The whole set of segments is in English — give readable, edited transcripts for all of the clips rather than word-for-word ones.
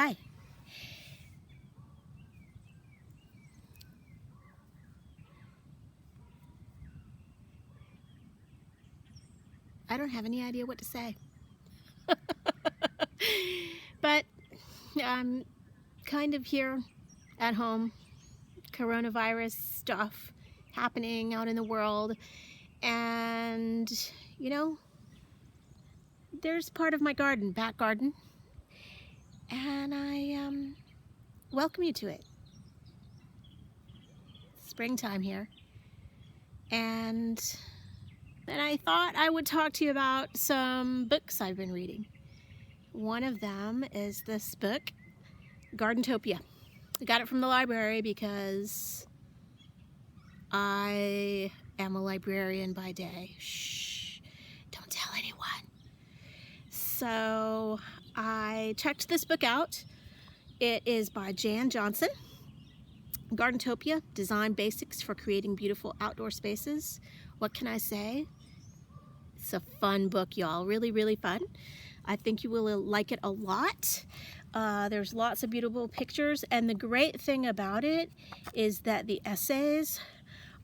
Hi. I don't have any idea what to say. But I'm kind of here at home. Coronavirus stuff happening out in the world. And, you know, there's part of my garden, back garden. And I welcome you to it. Springtime here. And then I thought I would talk to you about some books I've been reading. One of them is this book, Gardentopia. I got it from the library because I am a librarian by day. Shh, don't tell anyone. So I checked this book out. It is by Johnsen. Gardentopia, Design Basics for Creating Beautiful Outdoor Spaces. What can I say? It's a fun book, y'all. Really, really fun. I think you will like it a lot. There's lots of beautiful pictures, and the great thing about it is that the essays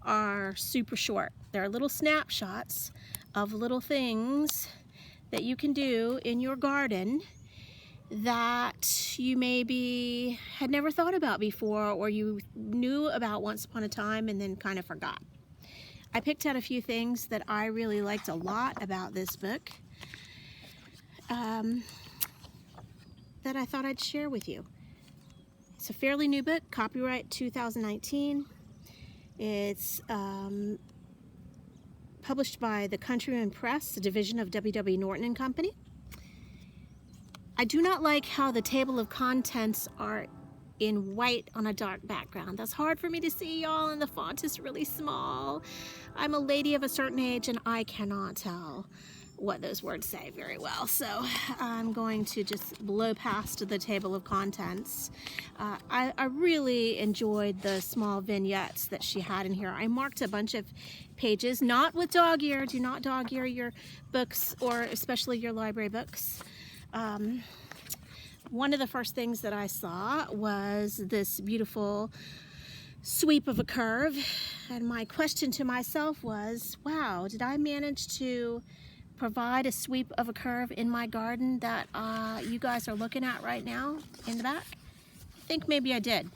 are super short. They're little snapshots of little things that you can do in your garden that you maybe had never thought about before, or you knew about once upon a time and then kind of forgot. I picked out a few things that I really liked a lot about this book that I thought I'd share with you. It's a fairly new book, copyright 2019. It's published by the Countryman Press, a division of W.W. Norton and Company. I do not like how the table of contents are in white on a dark background. That's hard for me to see, y'all, and the font is really small. I'm a lady of a certain age and I cannot tell what those words say very well, so I'm going to just blow past the table of contents. I really enjoyed the small vignettes that she had in here. I marked a bunch of pages, not with dog ear. Do not dog ear your books, or especially your library books. One of the first things that I saw was this beautiful sweep of a curve, and my question to myself was, wow, did I manage to provide a sweep of a curve in my garden that you guys are looking at right now in the back? I think maybe I did.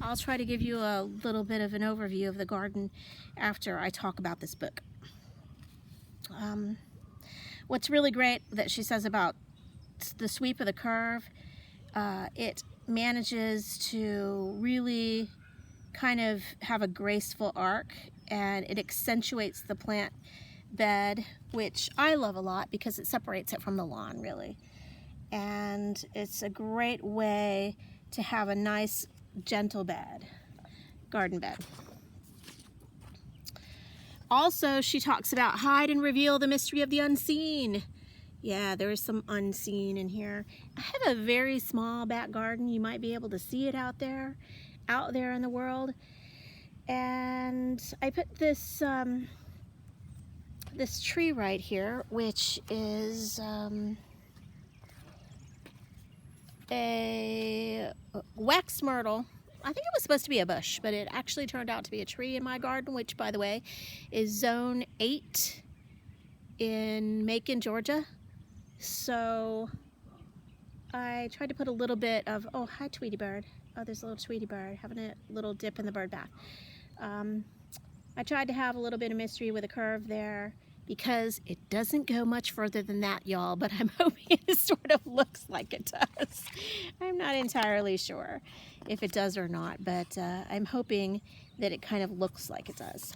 I'll try to give you a little bit of an overview of the garden after I talk about this book. What's really great that she says about the sweep of the curve, it manages to really kind of have a graceful arc, and it accentuates the plant bed, which I love a lot because it separates it from the lawn, really. And it's a great way to have a nice gentle bed, garden bed. Also, she talks about hide and reveal the mystery of the unseen. Yeah, there is some unseen in here. I have a very small back garden. You might be able to see it out there in the world. And I put this this tree right here, which is a wax myrtle. I think it was supposed to be a bush, but it actually turned out to be a tree in my garden, which, by the way, is Zone 8 in Macon, Georgia. So I tried to put a little bit of, oh, hi, Tweety Bird. Oh, there's a little Tweety Bird having a little dip in the bird bath. I tried to have a little bit of mystery with a curve there because it doesn't go much further than that, y'all, but I'm hoping it sort of looks like it does. I'm not entirely sure if it does or not, but I'm hoping that it kind of looks like it does.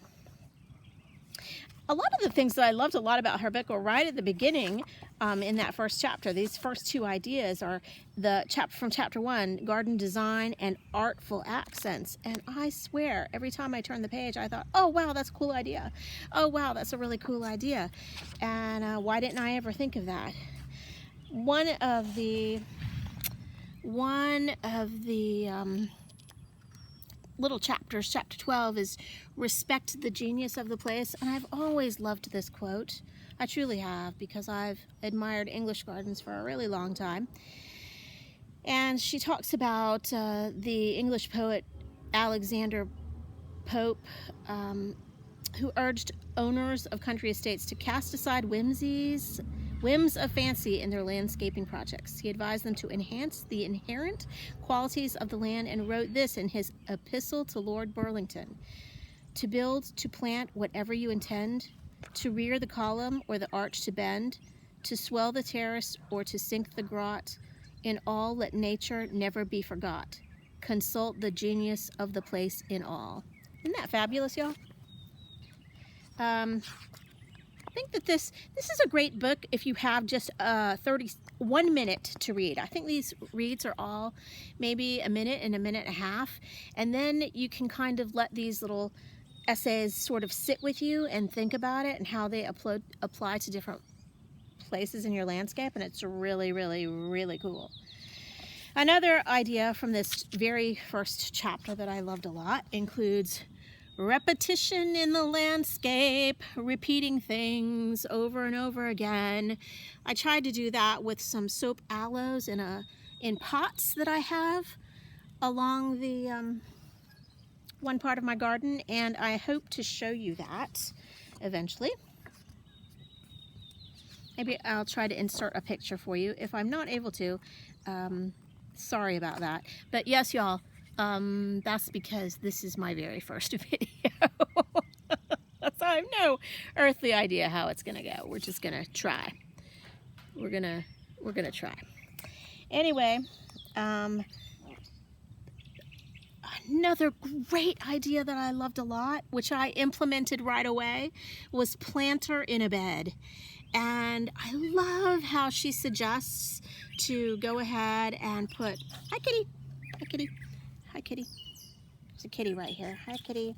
A lot of the things that I loved a lot about her book were right at the beginning in that first chapter. These first two ideas are the chapter from chapter 1, garden design and artful accents. And I swear, every time I turned the page, I thought, oh, wow, that's a cool idea. Oh, wow, that's a really cool idea. And why didn't I ever think of that? One of the little chapters, chapter 12, is respect the genius of the place. And I've always loved this quote. I truly have, because I've admired English gardens for a really long time. And she talks about the English poet Alexander Pope, who urged owners of country estates to cast aside whims of fancy in their landscaping projects. He advised them to enhance the inherent qualities of the land and wrote this in his epistle to Lord Burlington: to build, to plant whatever you intend, to rear the column or the arch to bend, to swell the terrace or to sink the grot, in all let nature never be forgot. Consult the genius of the place in all. Isn't that fabulous, y'all? I think that this is a great book if you have just 1 minute to read. I think these reads are all maybe a minute and a minute and a half, and then you can kind of let these little essays sort of sit with you and think about it and how they apply to different places in your landscape, and it's really, really, really cool. Another idea from this very first chapter that I loved a lot includes repetition in the landscape, repeating things over and over again. I tried to do that with some soap aloes in pots that I have along the one part of my garden, and I hope to show you that eventually. Maybe I'll try to insert a picture for you. If I'm not able to, sorry about that. But yes, y'all, that's because this is my very first video. So I have no earthly idea how it's gonna go. We're just gonna try. We're gonna try. Anyway, another great idea that I loved a lot, which I implemented right away, was planter in a bed. And I love how she suggests to go ahead and put, hi kitty, hi kitty, hi kitty. There's a kitty right here. Hi kitty,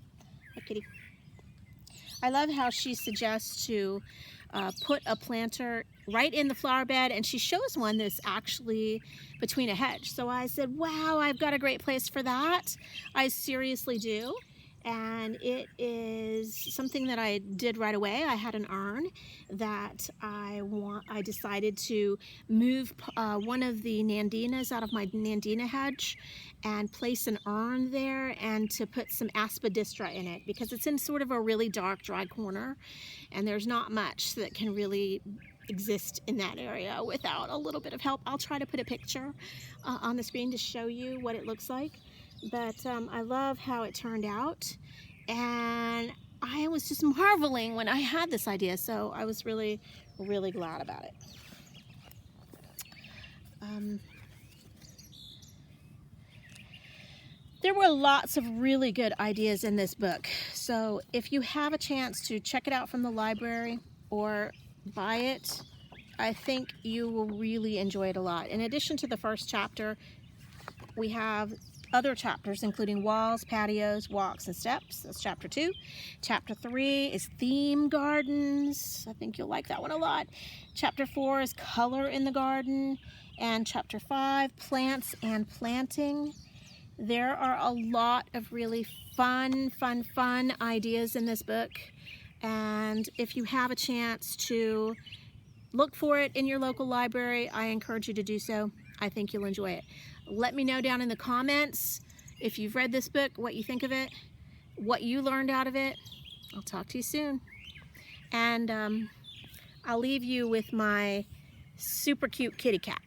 hi kitty. I love how she suggests to put a planter right in the flower bed, and she shows one that's actually between a hedge. So I said, wow, I've got a great place for that. I seriously do. And it is something that I did right away. I had an urn that I decided to move one of the nandinas out of my nandina hedge and place an urn there, and to put some aspidistra in it because it's in sort of a really dark, dry corner, and there's not much that can really exist in that area without a little bit of help. I'll try to put a picture on the screen to show you what it looks like. But I love how it turned out, and I was just marveling when I had this idea, so I was really, really glad about it. There were lots of really good ideas in this book, so if you have a chance to check it out from the library or buy it, I think you will really enjoy it a lot. In addition to the first chapter, we have other chapters including walls, patios, walks, and steps. That's chapter 2. Chapter 3 is theme gardens. I think you'll like that one a lot. Chapter 4 is color in the garden. And chapter 5, plants and planting. There are a lot of really fun ideas in this book. And if you have a chance to look for it in your local library, I encourage you to do so. I think you'll enjoy it. Let me know down in the comments if you've read this book, what you think of it, what you learned out of it. I'll talk to you soon. And I'll leave you with my super cute kitty cat.